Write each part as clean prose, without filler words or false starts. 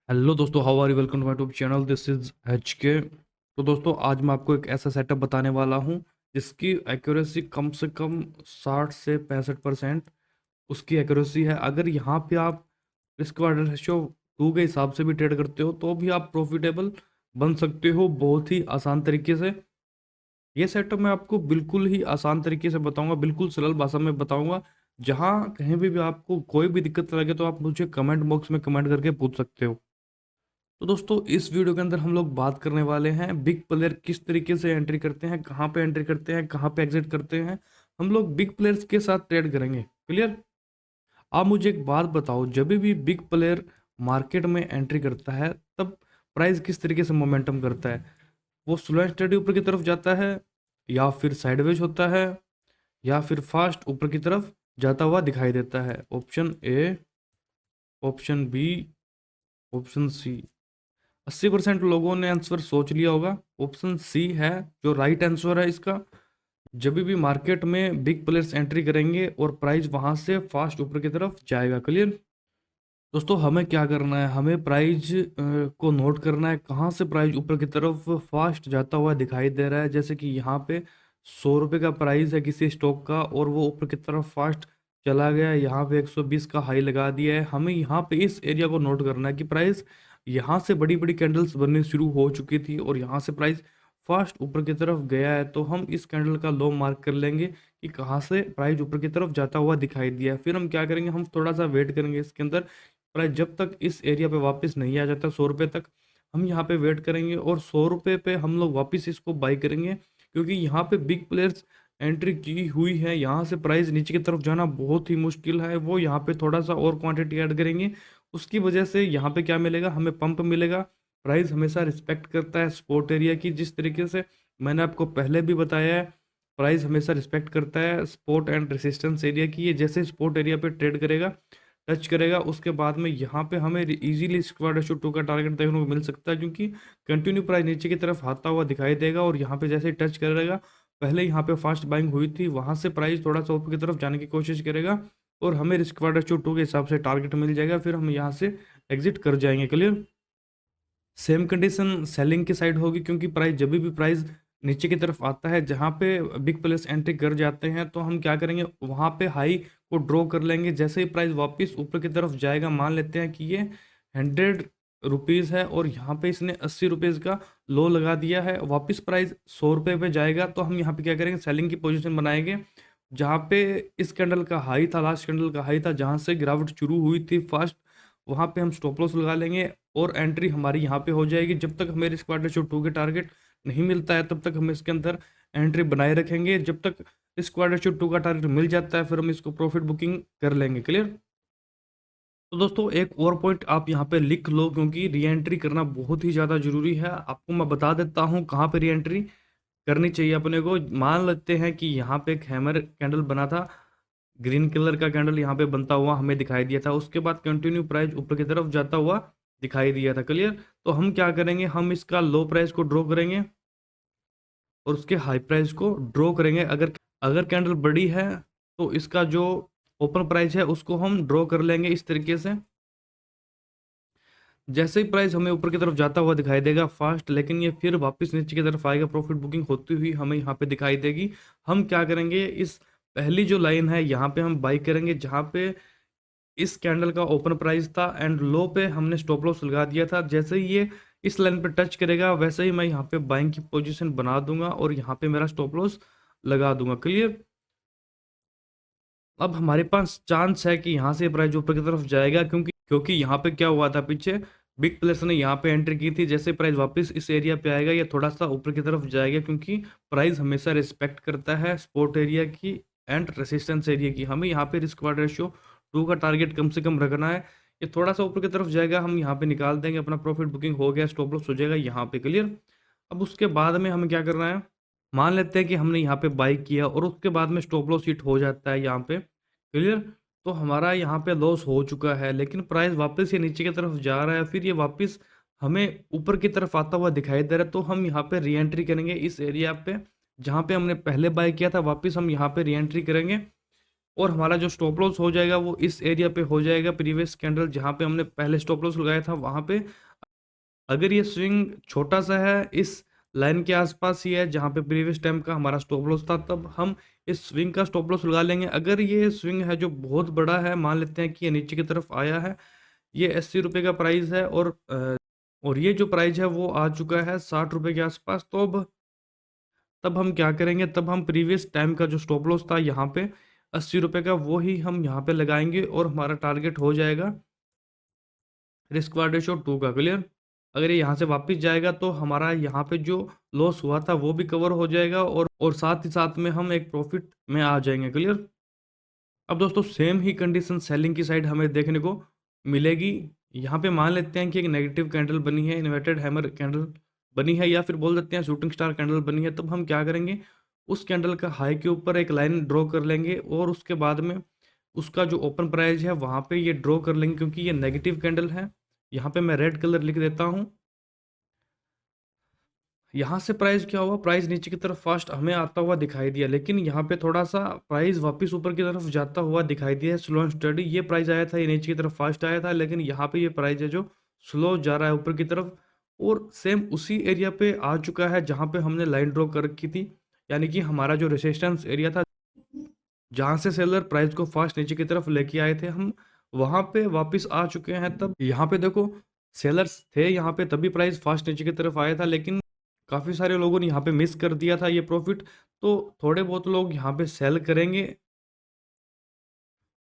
Hello दोस्तों, how are you? Welcome to my YouTube channel. This is H K. तो दोस्तों, आज मैं आपको एक ऐसा सेटअप बताने वाला हूं जिसकी एक्यूरेसी कम से कम 60 से 65% उसकी एक्यूरेसी है। अगर यहाँ पे आप रिस्क वार्डन रेशियो 2 के हिसाब से भी ट्रेड करते हो तो भी आप प्रॉफिटेबल बन सकते हो बहुत ही आसान तरीके से। ये सेटअप मैं आपको बिल्कुल ही आसान तरीके से बताऊंगा, बिल्कुल सरल भाषा में बताऊंगा। जहाँ कहीं भी आपको कोई भी दिक्कत लगे तो आप मुझे कमेंट बॉक्स में कमेंट करके पूछ सकते हो। तो दोस्तों, इस वीडियो के अंदर हम लोग बात करने वाले हैं बिग प्लेयर किस तरीके से एंट्री करते हैं, कहाँ पे एंट्री करते हैं, कहाँ पे एग्जिट करते हैं। हम लोग बिग प्लेयर्स के साथ ट्रेड करेंगे। क्लियर? आप मुझे एक बात बताओ, जब भी बिग प्लेयर मार्केट में एंट्री करता है तब प्राइस किस तरीके से मोमेंटम करता है? वो स्लो एंड स्टेडी ऊपर की तरफ जाता है, या फिर साइडवेज होता है, या फिर फास्ट ऊपर की तरफ जाता हुआ दिखाई देता है? Option A, option B, option C. 80% लोगों ने आंसर सोच लिया होगा। ऑप्शन सी है जो राइट आंसर है इसका। जब भी मार्केट में बिग प्लेयर्स एंट्री करेंगे और प्राइस वहां से फास्ट ऊपर की तरफ जाएगा। क्लियर? दोस्तों, हमें क्या करना है, हमें प्राइस को नोट करना है कहाँ से प्राइस ऊपर की तरफ फास्ट जाता हुआ दिखाई दे रहा है। जैसे कि यहाँ पे 100 रुपये का प्राइस है किसी स्टॉक का और वो ऊपर की तरफ फास्ट चला गया, यहाँ पे 120 का हाई लगा दिया है। हमें यहाँ पे इस एरिया को नोट करना है कि प्राइस यहाँ से बड़ी बड़ी कैंडल्स बननी शुरू हो चुकी थी और यहाँ से प्राइस फास्ट ऊपर की तरफ गया है। तो हम इस कैंडल का लो मार्क कर लेंगे कि कहाँ से प्राइस ऊपर की तरफ जाता हुआ दिखाई दिया है। फिर हम क्या करेंगे, हम थोड़ा सा वेट करेंगे इसके अंदर। प्राइस जब तक इस एरिया पे वापस नहीं आ जाता 100 रुपये तक, हम यहाँ पे वेट करेंगे और 100 रुपये पे हम लोग वापस इसको बाई करेंगे। क्योंकि यहाँ पे बिग प्लेयर्स एंट्री की हुई है, यहाँ से प्राइस नीचे की तरफ जाना बहुत ही मुश्किल है। वो यहाँ पे थोड़ा सा और क्वांटिटी ऐड करेंगे, उसकी वजह से यहाँ पे क्या मिलेगा, हमें पंप मिलेगा। प्राइस हमेशा रिस्पेक्ट करता है सपोर्ट एरिया की, जिस तरीके से मैंने आपको पहले भी बताया है। प्राइस हमेशा रिस्पेक्ट करता है सपोर्ट एंड रेसिस्टेंस एरिया की। ये जैसे सपोर्ट एरिया पे ट्रेड करेगा, टच करेगा, उसके बाद में यहाँ पे हमें इजीली स्क्वाड रेशियो 2 का टारगेट देखने को मिल सकता है। क्योंकि कंटिन्यू प्राइस नीचे की तरफ आता हुआ दिखाई देगा और यहाँ पे जैसे ही टच करेगा, पहले यहाँ पे फास्ट बाइंग हुई थी, वहां से प्राइस थोड़ा सा ऊपर की तरफ जाने की कोशिश करेगा और हमें स्क्वाड रेशियो 2 के हिसाब से टारगेट मिल जाएगा। फिर हम यहाँ से एग्जिट कर जाएंगे। क्लियर? सेम कंडीशन सेलिंग की साइड होगी, क्योंकि प्राइस जब भी प्राइस नीचे की तरफ आता है, जहां पे बिग प्लेयर्स एंट्री कर जाते हैं, तो हम क्या करेंगे, वहां पे हाई को ड्रॉ कर लेंगे। जैसे ही प्राइस वापस ऊपर की तरफ जाएगा, मान लेते हैं कि ये 100 रुपीज़ है और यहाँ पे इसने 80 रुपीज़ का लो लगा दिया है, वापस प्राइस 100 रुपये पे जाएगा, तो हम यहाँ पे क्या करेंगे, सेलिंग की पोजिशन बनाएंगे। जहाँ पे इस कैंडल का हाई था, लास्ट कैंडल का हाई था, जहाँ से गिरावट शुरू हुई थी फास्ट, वहां पे हम स्टॉप लॉस लगा लेंगे और एंट्री हमारी यहाँ पे हो जाएगी। जब तक हमें रिस्क वाटर शो 2 के टारगेट नहीं मिलता है तब तक हम इसके अंदर एंट्री बनाए रखेंगे। जब तक रिस्क वाटर शो 2 का टारगेट मिल जाता है फिर हम इसको प्रॉफिट बुकिंग कर लेंगे। क्लियर? तो दोस्तों, एक और पॉइंट आप यहाँ पे लिख लो, क्योंकि री एंट्री करना बहुत ही ज़्यादा जरूरी है। आपको मैं बता देता हूँ कहाँ पे री एंट्री करनी चाहिए अपने को। मान लेते हैं कि यहाँ पे एक हैमर कैंडल बना था, ग्रीन कलर का कैंडल यहाँ पे बनता हुआ हमें दिखाई दिया था, उसके बाद कंटिन्यू प्राइस ऊपर की तरफ जाता हुआ दिखाई दिया था। क्लियर? तो हम क्या करेंगे, हम इसका लो प्राइस को ड्रॉ करेंगे और उसके हाई प्राइस को ड्रॉ करेंगे। अगर अगर कैंडल बड़ी है तो इसका जो ओपन प्राइस है उसको हम ड्रॉ कर लेंगे इस तरीके से। जैसे ही प्राइस हमें ऊपर की तरफ जाता हुआ दिखाई देगा फास्ट, लेकिन ये फिर वापस नीचे की तरफ आएगा, प्रॉफिट बुकिंग होती हुई हमें यहाँ पे दिखाई देगी। हम क्या करेंगे, इस पहली जो लाइन है यहाँ पे हम बाई करेंगे, जहाँ पे इस कैंडल का ओपन प्राइस था एंड लो पे हमने स्टॉप लॉस लगा दिया था। जैसे ही ये इस लाइन पे टच करेगा, वैसे ही मैं यहाँ पे बाइंग की पोजीशन बना दूंगा और यहाँ पे मेरा स्टॉप लॉस लगा दूंगा। क्लियर? अब हमारे पास चांस है कि यहाँ से प्राइस ऊपर की तरफ जाएगा, क्योंकि यहाँ पे क्या हुआ था, पीछे बिग प्लेयर्स ने यहाँ पे एंट्री की थी। जैसे प्राइस वापस इस एरिया पे आएगा, ये थोड़ा सा ऊपर की तरफ जाएगा, क्योंकि प्राइस हमेशा रिस्पेक्ट करता है सपोर्ट एरिया की एंड रेसिस्टेंस एरिया की। हमें यहाँ पे रिस्क वार्ड रेशियो 2 का टारगेट कम से कम रखना है। ये थोड़ा सा ऊपर की तरफ जाएगा, हम यहाँ पे निकाल देंगे, अपना प्रॉफिट बुकिंग हो गया, स्टॉप लॉस हो जाएगा यहाँ पे। क्लियर? अब उसके बाद में हमें क्या करना है, मान लेते हैं कि हमने यहाँ पे बाई किया और उसके बाद में स्टॉप लॉस हिट हो जाता है यहाँ पे। क्लियर? तो हमारा यहाँ पे लॉस हो चुका है, लेकिन प्राइस वापस ये नीचे की तरफ जा रहा है, फिर ये वापस हमें ऊपर की तरफ आता हुआ दिखाई दे रहा है। तो हम यहाँ पे री एंट्री करेंगे इस एरिया पे, जहाँ पे हमने पहले बाय किया था, वापस हम यहाँ पे री एंट्री करेंगे और हमारा जो स्टॉप लॉस हो जाएगा वो इस एरिया पे हो जाएगा, प्रीवियस कैंडल जहाँ पे हमने पहले स्टॉप लॉस लगाया था वहाँ पे। अगर ये स्विंग छोटा सा है, इस लाइन के आसपास ही है जहाँ पे प्रीवियस टाइम का हमारा स्टॉप लॉस था, तब हम इस स्विंग का स्टॉप लॉस लगा लेंगे। अगर ये स्विंग है जो बहुत बड़ा है, मान लेते हैं कि ये नीचे की तरफ आया है, ये 80 रुपये का प्राइस है और ये जो प्राइस है वो आ चुका है 60 रुपये के आसपास। तो अब तब हम क्या करेंगे, तब हम प्रीवियस टाइम का जो स्टॉप लॉस था यहाँ पे 80 रुपये का, वो ही हम यहाँ पे लगाएंगे और हमारा टारगेट हो जाएगा रिस्क वार्ड रेशो 2 का। क्लियर? अगर ये यहाँ से वापस जाएगा तो हमारा यहाँ पे जो लॉस हुआ था वो भी कवर हो जाएगा और साथ ही साथ में हम एक प्रॉफिट में आ जाएंगे। क्लियर? अब दोस्तों सेम ही कंडीशन सेलिंग की साइड हमें देखने को मिलेगी। यहाँ पे मान लेते हैं कि एक नेगेटिव कैंडल बनी है, इन्वर्टेड हैमर कैंडल बनी है, या फिर बोल देते हैं शूटिंग स्टार कैंडल बनी है। तब हम क्या करेंगे, उस कैंडल का हाई के ऊपर एक लाइन ड्रॉ कर लेंगे और उसके बाद में उसका जो ओपन प्राइस है वहाँ पे ये ड्रॉ कर लेंगे, क्योंकि ये नेगेटिव कैंडल है। यहाँ पे मैं रेड कलर लिख देता हूँ। यहाँ से प्राइस क्या हुआ, प्राइस नीचे की तरफ फास्ट हमें आता हुआ दिखाई दिया, लेकिन यहाँ पे थोड़ा सा प्राइस वापस ऊपर की तरफ जाता हुआ दिखाई दिया है, स्लो एंड स्टडी। ये प्राइस आया था, ये नीचे की तरफ फास्ट आया था, लेकिन यहाँ पे ये प्राइस है जो स्लो जा रहा है ऊपर की तरफ, और सेम उसी एरिया पे आ चुका है जहाँ पे हमने लाइन ड्रॉ कर रखी थी। यानी कि हमारा जो रेसिस्टेंस एरिया था, जहाँ से सेलर प्राइस को फास्ट नीचे की तरफ लेके आए थे, हम वहां पे वापस आ चुके हैं। तब यहाँ पे देखो, सेलर्स थे यहाँ पे तभी प्राइस फास्ट नीचे की तरफ आया था, लेकिन काफी सारे लोगों ने यहाँ पे मिस कर दिया था ये प्रॉफिट। तो थोड़े बहुत लोग यहाँ पे सेल करेंगे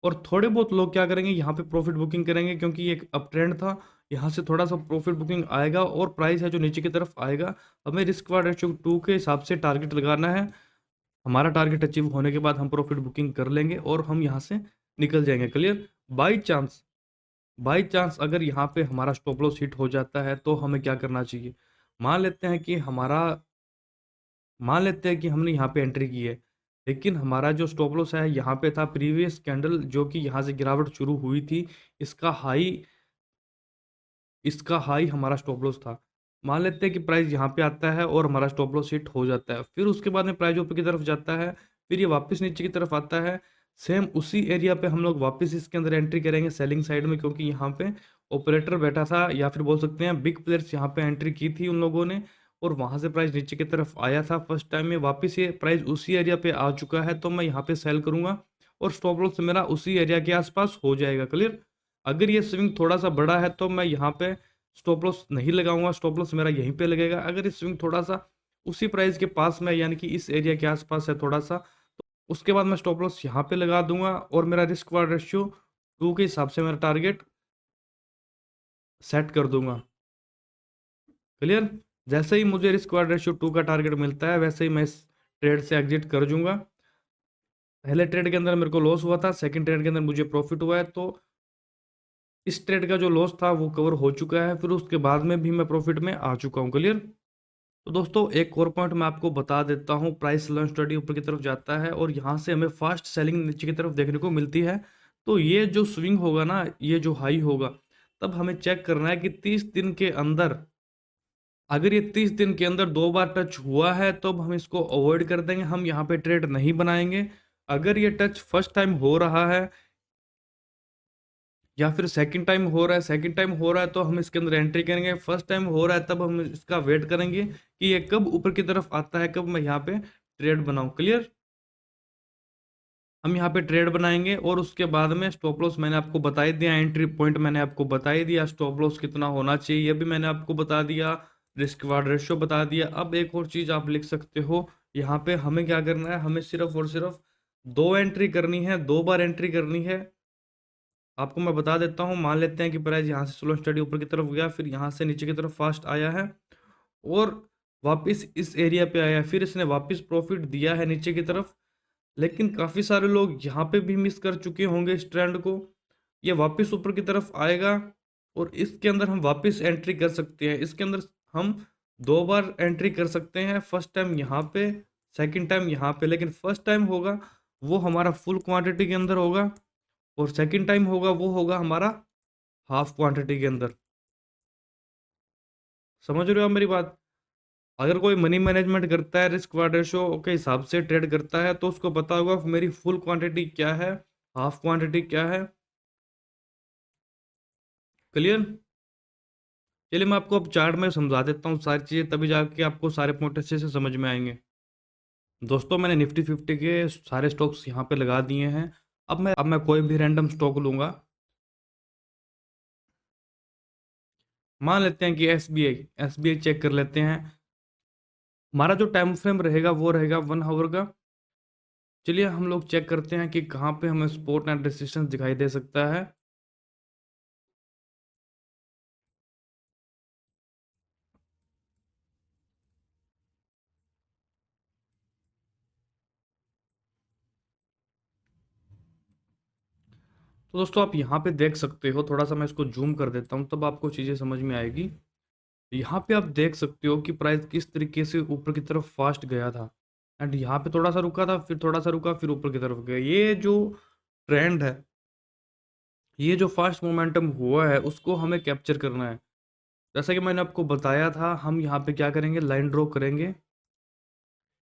और थोड़े बहुत लोग क्या करेंगे, यहाँ पे प्रॉफिट बुकिंग करेंगे, क्योंकि ये एक अप ट्रेंड था। यहाँ से थोड़ा सा प्रॉफिट बुकिंग आएगा और प्राइस है जो नीचे की तरफ आएगा। हमें रिस्क वार्ड रेशियो 2 के हिसाब से टारगेट लगाना है। हमारा टारगेट अचीव होने के बाद हम प्रॉफिट बुकिंग कर लेंगे और हम यहाँ से निकल जाएंगे। क्लियर? बाई चांस अगर यहाँ पे हमारा स्टॉप लॉस हिट हो जाता है तो हमें क्या करना चाहिए। मान लेते हैं कि हमारा मान लेते हैं कि हमने यहाँ पे एंट्री की है, लेकिन हमारा जो स्टॉप लॉस है यहाँ पे था प्रीवियस कैंडल, जो कि यहाँ से गिरावट शुरू हुई थी। इसका हाई इसका हाई हमारा स्टॉप लॉस था। मान लेते हैं कि प्राइस यहाँ पे आता है और हमारा स्टॉप लॉस हिट हो जाता है, फिर उसके बाद में प्राइस ऊपर की तरफ जाता है, फिर ये वापस नीचे की तरफ आता है। सेम उसी एरिया पे हम लोग वापस इसके अंदर एंट्री करेंगे सेलिंग साइड में, क्योंकि यहाँ पे ऑपरेटर बैठा था, या फिर बोल सकते हैं बिग प्लेयर्स यहाँ पे एंट्री की थी उन लोगों ने, और वहां से प्राइस नीचे की तरफ आया था फर्स्ट टाइम में। वापस ये प्राइस उसी एरिया पे आ चुका है, तो मैं यहाँ पे सेल करूंगा और स्टॉप लॉस मेरा उसी एरिया के आसपास हो जाएगा। क्लियर? अगर ये स्विंग थोड़ा सा बड़ा है तो मैं यहाँ पे स्टॉप लॉस नहीं लगाऊंगा, स्टॉप लॉस मेरा यहीं पे लगेगा। अगर ये स्विंग थोड़ा सा उसी प्राइस के पास में, यानी कि इस एरिया के आसपास है थोड़ा सा, तो उसके बाद मैं स्टॉप लॉस यहाँ पे लगा दूंगा और मेरा रिस्क वार्ड रेशियो 2 के हिसाब से मेरा टारगेट सेट कर दूंगा। क्लियर? जैसे ही मुझे रिस्क वार्ड रेशियो 2 का टारगेट मिलता है, वैसे ही मैं इस ट्रेड से एग्जिट कर दूंगा। पहले ट्रेड के अंदर मेरे को लॉस हुआ था, सेकंड ट्रेड के अंदर मुझे प्रॉफिट हुआ है, तो इस ट्रेड का जो लॉस था वो कवर हो चुका है, फिर उसके बाद में भी मैं प्रॉफिट में आ चुका हूँ। क्लियर? तो दोस्तों एक और पॉइंट मैं आपको बता देता हूँ, प्राइस लॉन्च स्टडी ऊपर की तरफ जाता है और यहाँ से हमें फास्ट सेलिंग नीचे की तरफ देखने को मिलती है। तो ये जो स्विंग होगा ना, ये जो हाई होगा, तब हमें चेक करना है कि 30 दिन के अंदर, अगर ये 30 दिन के अंदर 2 बार टच हुआ है तो अब हम इसको अवॉइड कर देंगे, हम यहाँ पे ट्रेड नहीं बनाएंगे। अगर ये टच फर्स्ट टाइम हो रहा है या फिर सेकंड टाइम हो रहा है तो हम इसके अंदर एंट्री करेंगे। फर्स्ट टाइम हो रहा है तब हम इसका वेट करेंगे कि ये कब ऊपर की तरफ आता है, कब मैं यहाँ पे ट्रेड बनाऊं। क्लियर? हम यहाँ पे ट्रेड बनाएंगे और उसके बाद में स्टॉप लॉस मैंने आपको बता ही दिया, एंट्री पॉइंट मैंने आपको बता ही दिया, स्टॉप लॉस कितना होना चाहिए ये भी मैंने आपको बता दिया, रिस्क वार्ड रेशियो बता दिया। अब एक और चीज आप लिख सकते हो, यहाँ पे हमें क्या करना है, हमें सिर्फ और सिर्फ 2 एंट्री करनी है, 2 बार एंट्री करनी है। आपको मैं बता देता हूँ, मान लेते हैं कि प्राइस यहाँ से स्लो स्टडी ऊपर की तरफ गया, फिर यहाँ से नीचे की तरफ फास्ट आया है और वापस इस एरिया पे आया, फिर इसने वापस प्रॉफिट दिया है नीचे की तरफ। लेकिन काफ़ी सारे लोग यहाँ पे भी मिस कर चुके होंगे इस ट्रेंड को। ये वापस ऊपर की तरफ आएगा और इसके अंदर हम वापस एंट्री कर सकते हैं। इसके अंदर हम 2 बार एंट्री कर सकते हैं, फर्स्ट टाइम यहाँ पे, सेकंड टाइम यहाँ पे। लेकिन फर्स्ट टाइम होगा वो हमारा फुल क्वांटिटी के अंदर होगा और सेकंड टाइम होगा वो होगा हमारा हाफ क्वांटिटी के अंदर। समझ रहे हो आप मेरी बात? अगर कोई मनी मैनेजमेंट करता है, रिस्क वार्ड रेशो के हिसाब से ट्रेड करता है, तो उसको पता होगा मेरी फुल क्वांटिटी क्या है, हाफ क्वांटिटी क्या है। क्लियर? चलिए मैं आपको अब चार्ट में समझा देता हूँ सारी चीज़ें, तभी जाके आपको सारे पॉइंट अच्छे से समझ में आएंगे। दोस्तों मैंने निफ्टी 50 के सारे स्टॉक्स यहाँ पे लगा दिए हैं। अब मैं कोई भी रैंडम स्टॉक लूंगा। मान लेते हैं कि एसबीआई। एसबीआई चेक कर लेते हैं। हमारा जो टाइम फ्रेम रहेगा वो रहेगा 1 आवर का। चलिए हम लोग चेक करते हैं कि कहाँ पे हमें सपोर्ट एंड रेजिस्टेंस दिखाई दे सकता है। तो दोस्तों आप यहाँ पे देख सकते हो, थोड़ा सा मैं इसको जूम कर देता हूँ तब आपको चीज़ें समझ में आएगी। यहाँ पे आप देख सकते हो कि प्राइस किस तरीके से ऊपर की तरफ फास्ट गया था, एंड यहाँ पे थोड़ा सा रुका था, फिर थोड़ा सा रुका, फिर ऊपर की तरफ गया। ये जो ट्रेंड है, ये जो फास्ट मोमेंटम हुआ है, उसको हमें कैप्चर करना है। जैसा कि मैंने आपको बताया था, हम यहाँ पे क्या करेंगे, लाइन ड्रॉ करेंगे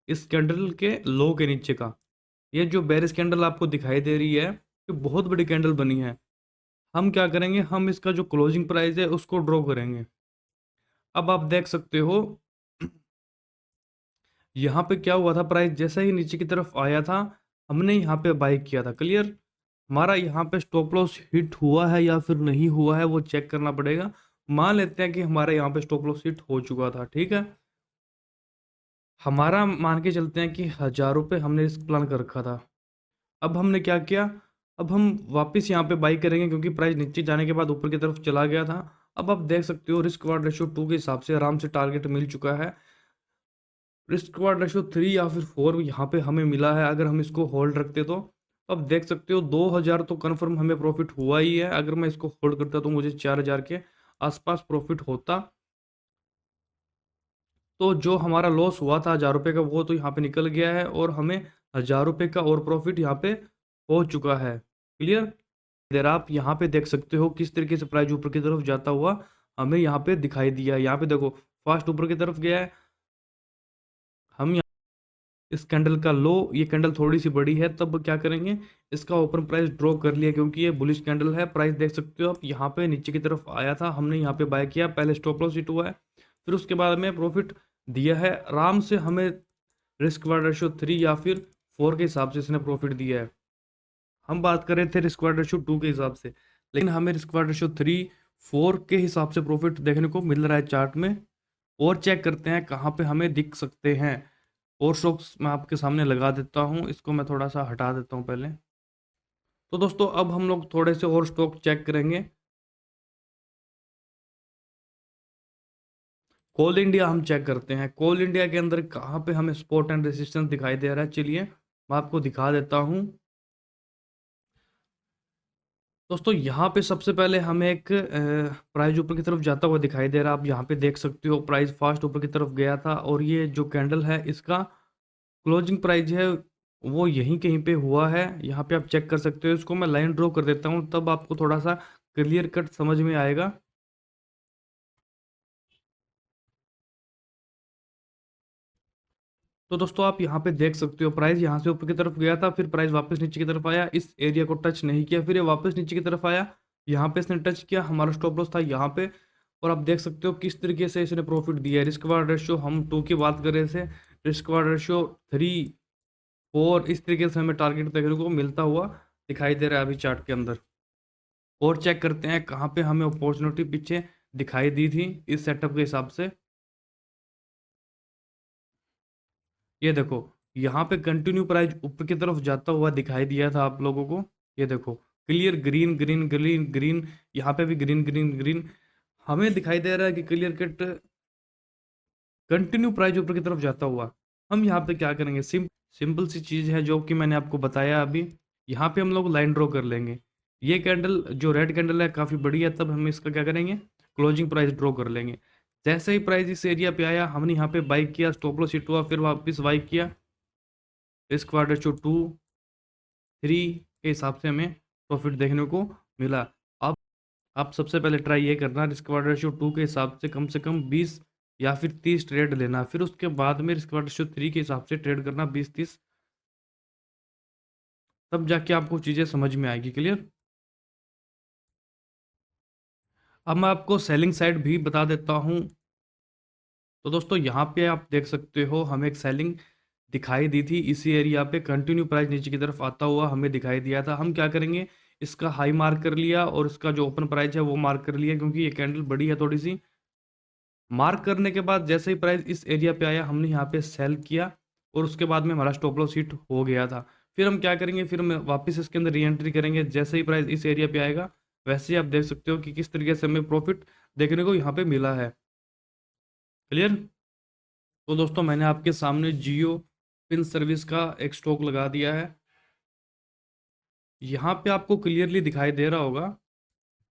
इस कैंडल के लो के नीचे का। ये जो बेरिश कैंडल आपको दिखाई दे रही है, ये बहुत बड़ी कैंडल बनी है। हम क्या करेंगे, हम इसका जो क्लोजिंग प्राइस है उसको ड्रॉ करेंगे। अब आप देख सकते हो यहाँ पे क्या हुआ था, प्राइस जैसा ही नीचे की तरफ आया था, हमने यहाँ पे बाई किया था। क्लियर? हमारा यहाँ पे स्टॉप लॉस हिट हुआ है या फिर नहीं हुआ है वो चेक करना पड़ेगा। मान लेते हैं कि हमारे यहाँ पे स्टॉप लॉस हिट हो चुका था, ठीक है। हमारा मान के चलते हैं कि 1000 रुपये हमने रिस्क प्लान कर रखा था। अब हमने क्या किया, अब हम वापस यहाँ पे बाई करेंगे क्योंकि प्राइस नीचे जाने के बाद ऊपर की तरफ चला गया था। अब आप देख सकते हो रिस्क वार्ड रेशियो 2 के हिसाब से आराम से टारगेट मिल चुका है। रिस्क वार्ड रेशियो 3 या फिर 4 यहाँ पे हमें मिला है। अगर हम इसको होल्ड रखते तो अब देख सकते हो 2000 तो कन्फर्म हमें प्रॉफिट हुआ ही है। अगर मैं इसको होल्ड करता तो मुझे 4000 के आसपास प्रॉफिट होता। तो जो हमारा लॉस हुआ था 1000 रुपये का, वो तो यहाँ पे निकल गया है और हमें 1000 रुपये का और प्रॉफिट यहाँ पे हो चुका है। क्लियर? देर आप यहाँ पे देख सकते हो किस तरीके से प्राइस ऊपर की तरफ जाता हुआ हमें यहाँ पे दिखाई दिया है। यहाँ पे देखो फास्ट ऊपर की तरफ गया है। हम इस कैंडल का लो, ये कैंडल थोड़ी सी बड़ी है, तब क्या करेंगे, इसका ओपन प्राइस ड्रॉ कर लिया क्योंकि ये बुलिश कैंडल है। प्राइस देख सकते हो आप, यहाँ पे नीचे की तरफ आया था, हमने यहाँ पे बाय किया, पहले स्टॉप लॉस हिट हुआ है, फिर उसके बाद में प्रॉफिट दिया है आराम से। हमें रिस्क वार्ड रेशियो 3 या फिर 4 के हिसाब से इसने प्रॉफिट दिया है। हम बात कर रहे थे रिस्क वार्ड रेशियो 2 के हिसाब से, लेकिन हमें रिस्क वार्ड रेशियो 3 4 के हिसाब से प्रॉफिट देखने को मिल रहा है चार्ट में। और चेक करते हैं कहाँ पे हमें दिख सकते हैं। और स्टॉक्स मैं आपके सामने लगा देता हूँ, इसको मैं थोड़ा सा हटा देता हूँ पहले। तो दोस्तों अब हम लोग थोड़े से और स्टॉक चेक करेंगे। कोल इंडिया हम चेक करते हैं। कोल इंडिया के अंदर कहाँ पे हमें सपोर्ट एंड रेजिस्टेंस दिखाई दे रहा है, चलिए मैं आपको दिखा देता हूँ। दोस्तों यहाँ पे सबसे पहले हमें एक प्राइस ऊपर की तरफ जाता हुआ दिखाई दे रहा है। आप यहाँ पे देख सकते हो प्राइस फास्ट ऊपर की तरफ गया था, और ये जो कैंडल है इसका क्लोजिंग प्राइस है वो यहीं कहीं पे हुआ है। यहाँ पे आप चेक कर सकते हो। इसको मैं लाइन ड्रॉ कर देता हूँ तब आपको थोड़ा सा क्लियर कट समझ में आएगा। तो दोस्तों आप यहाँ पे देख सकते हो प्राइस यहाँ से ऊपर की तरफ गया था, फिर प्राइस वापस नीचे की तरफ आया, इस एरिया को टच नहीं किया, फिर ये वापस नीचे की तरफ आया, यहाँ पे इसने टच किया, हमारा स्टॉप लॉस था यहाँ पे। और आप देख सकते हो किस तरीके से इसने प्रॉफिट दिया है। रिस्क वार्ड रेशियो हम 2 की बात कर रहे थे, रिस्क वार्ड रेशियो 3 4 इस तरीके से हमें टारगेट देखने को मिलता हुआ दिखाई दे रहा है अभी चार्ट के अंदर। और चेक करते हैं कहाँ पे हमें अपॉर्चुनिटी पीछे दिखाई दी थी इस सेटअप के हिसाब से। ये देखो यहाँ पे कंटिन्यू प्राइस ऊपर की तरफ जाता हुआ दिखाई दिया था आप लोगों को। ये देखो clear green green green green, यहाँ पे भी ग्रीन ग्रीन ग्रीन हमें दिखाई दे रहा है कि क्लियर कट कंटिन्यू प्राइस ऊपर की तरफ जाता हुआ। हम यहाँ पे क्या करेंगे, सिंपल सी चीज़ है जो कि मैंने आपको बताया अभी। यहाँ पे हम लोग लाइन ड्रॉ कर लेंगे। ये कैंडल जो रेड कैंडल है काफ़ी बड़ी है, तब हम इसका क्या करेंगे, क्लोजिंग प्राइस ड्रॉ कर लेंगे। जैसे ही प्राइस इस एरिया पे आया, हमने यहाँ पे बाई किया, स्टॉप लॉस हिट हुआ, फिर वापस बाई किया। रिस्क क्वार्टर जो 2 3 के हिसाब से हमें प्रॉफिट देखने को मिला। अब आप सबसे पहले ट्राई ये करना, रिस्क क्वार्टर रेशियो 2 के हिसाब से कम 20 या फिर 30 ट्रेड लेना, फिर उसके बाद में रिस्क रवार्ड रेशियो 3 के हिसाब से ट्रेड करना 20-30, तब जाके आपको चीज़ें समझ में आएगी। क्लियर? अब मैं आपको सेलिंग साइड भी बता देता हूँ। तो दोस्तों यहाँ पे आप देख सकते हो हमें एक सेलिंग दिखाई दी थी, इसी एरिया पे कंटिन्यू प्राइस नीचे की तरफ आता हुआ हमें दिखाई दिया था। हम क्या करेंगे, इसका हाई मार्क कर लिया और इसका जो ओपन प्राइस है वो मार्क कर लिया, क्योंकि ये कैंडल बड़ी है थोड़ी सी। मार्क करने के बाद जैसे ही प्राइस इस एरिया पे आया, हमने यहाँ पे सेल किया और उसके बाद में हमारा स्टॉप लॉस हिट हो गया था। फिर हम क्या करेंगे, फिर हम वापस इसके अंदर री एंट्री करेंगे जैसे ही प्राइस इस एरिया पे आएगा। वैसे ही आप देख सकते हो कि किस तरीके से हमें प्रॉफिट देखने को यहाँ पे मिला है। क्लियर? तो दोस्तों मैंने आपके सामने जियो पिन सर्विस का एक स्टॉक लगा दिया है। यहाँ पे आपको क्लियरली दिखाई दे रहा होगा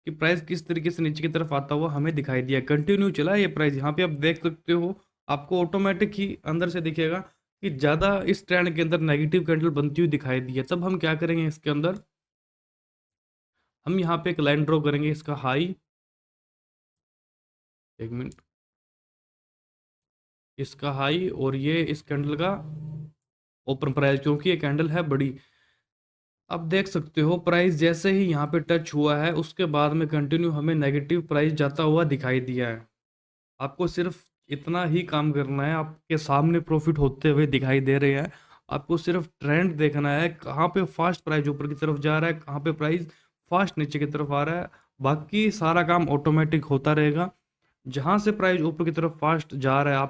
कि प्राइस किस तरीके से नीचे की तरफ आता हुआ हमें दिखाई दिया। कंटिन्यू चला ये प्राइस, यहाँ पे आप देख सकते हो, आपको ऑटोमेटिक ही अंदर से दिखेगा कि ज़्यादा इस ट्रेंड के अंदर नेगेटिव कैंडल बनती हुई दिखाई दी है। तब हम क्या करेंगे, इसके अंदर हम यहाँ पे एक लाइन ड्रॉ करेंगे, इसका हाई, एक मिनट, इसका हाई और ये इस कैंडल का ओपन प्राइस, क्योंकि ये कैंडल है बड़ी। अब देख सकते हो प्राइस जैसे ही यहाँ पे टच हुआ है, उसके बाद में कंटिन्यू हमें नेगेटिव प्राइस जाता हुआ दिखाई दिया है। आपको सिर्फ इतना ही काम करना है, आपके सामने प्रॉफिट होते हुए दिखाई दे रहे हैं। आपको सिर्फ ट्रेंड देखना है, कहाँ पे फास्ट प्राइस ऊपर की तरफ जा रहा है, कहाँ पे प्राइस फास्ट नीचे की तरफ आ रहा है। बाकी सारा काम ऑटोमेटिक होता रहेगा। जहाँ से प्राइस ऊपर की तरफ फास्ट जा रहा है,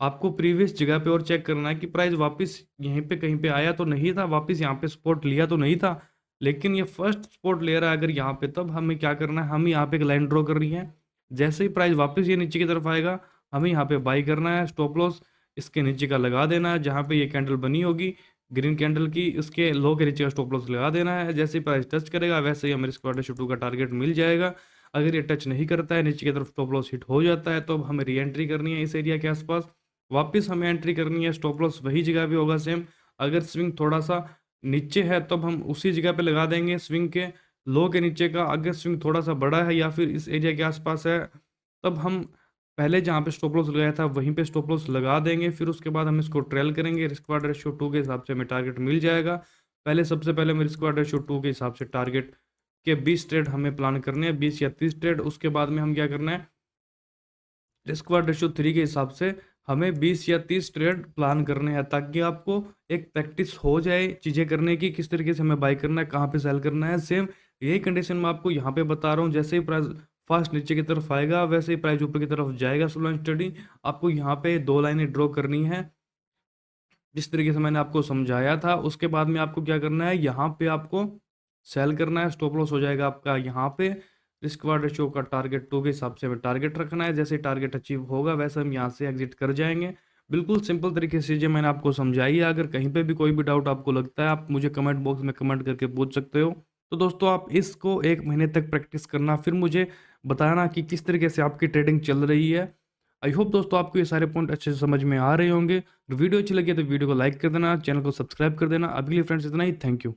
आपको प्रीवियस जगह पे और चेक करना है कि प्राइस वापस यहीं पे कहीं पे आया तो नहीं था, वापस यहाँ पे सपोर्ट लिया तो नहीं था। लेकिन ये फर्स्ट सपोर्ट ले रहा है अगर यहाँ पे, तब हमें क्या करना है, हम यहाँ पे एक लाइन ड्रॉ करनी है। जैसे ही प्राइस वापस ये नीचे की तरफ आएगा, हमें यहाँ पे बाई करना है। स्टॉप लॉस इसके नीचे का लगा देना है, जहाँ पे ये कैंडल बनी होगी ग्रीन कैंडल की, इसके लो के नीचे का स्टॉप लॉस लगा देना है। जैसे ही प्राइस टच करेगा, वैसे ही हमें इस क्वार्टर शू का टारगेट मिल जाएगा। अगर ये टच नहीं करता है, नीचे की तरफ स्टॉप लॉस हिट हो जाता है, तो अब हमें री एंट्री करनी है इस एरिया के आसपास, वापस हमें एंट्री करनी है। स्टॉप लॉस वही जगह पे होगा सेम। अगर स्विंग थोड़ा सा नीचे है, तब हम उसी जगह पे लगा देंगे स्विंग के लो के नीचे का। अगर स्विंग थोड़ा सा बड़ा है या फिर इस एरिया के आसपास है, तब हम पहले जहाँ पे स्टॉप लॉस लगाया था वहीं पे स्टॉप लॉस लगा देंगे। फिर उसके बाद हम इसको ट्रेल करेंगे। रिस्क रवार्ड रेशियो 2 के हिसाब से हमें टारगेट मिल जाएगा। पहले सबसे पहले हमें रिस्क रवार्ड रेशियो 2 के हिसाब से टारगेट के 20 ट्रेड हमें प्लान करने हैं, 20 या 30 ट्रेड। उसके बाद में हम क्या करना है, रिस्क रवार्ड रेशियो 3 के हिसाब से हमें 20 या 30 ट्रेड प्लान करने हैं, ताकि आपको एक प्रैक्टिस हो जाए चीज़ें करने की, किस तरीके से हमें बाई करना है, कहाँ पे सेल करना है। सेम यही कंडीशन मैं आपको यहाँ पे बता रहा हूँ। जैसे ही प्राइस फास्ट नीचे की तरफ आएगा, वैसे ही प्राइस ऊपर की तरफ जाएगा। स्लो एंड स्टडी आपको यहाँ पे 2 लाइनें ड्रॉ करनी है, जिस तरीके से मैंने आपको समझाया था। उसके बाद में आपको क्या करना है, यहाँ पे आपको सेल करना है। स्टॉप लॉस हो जाएगा आपका यहाँ पे। रिस्क रवार्ड रेशियो का टारगेट 2 के हिसाब से हमें टारगेट रखना है। जैसे टारगेट अचीव होगा, वैसे हम यहाँ से एग्जिट कर जाएंगे। बिल्कुल सिंपल तरीके से चीज़ें मैंने आपको समझाई है। अगर कहीं पे भी कोई भी डाउट आपको लगता है, आप मुझे कमेंट बॉक्स में कमेंट करके पूछ सकते हो। तो दोस्तों आप इसको 1 महीने तक प्रैक्टिस करना, फिर मुझे बताना कि किस तरीके से आपकी ट्रेडिंग चल रही है। आई होप दोस्तों आपको ये सारे पॉइंट अच्छे से समझ में आ रहे होंगे। वीडियो अच्छी लगी है तो वीडियो को लाइक कर देना, चैनल को सब्सक्राइब कर देना। अभी के लिए फ्रेंड्स इतना ही, थैंक यू।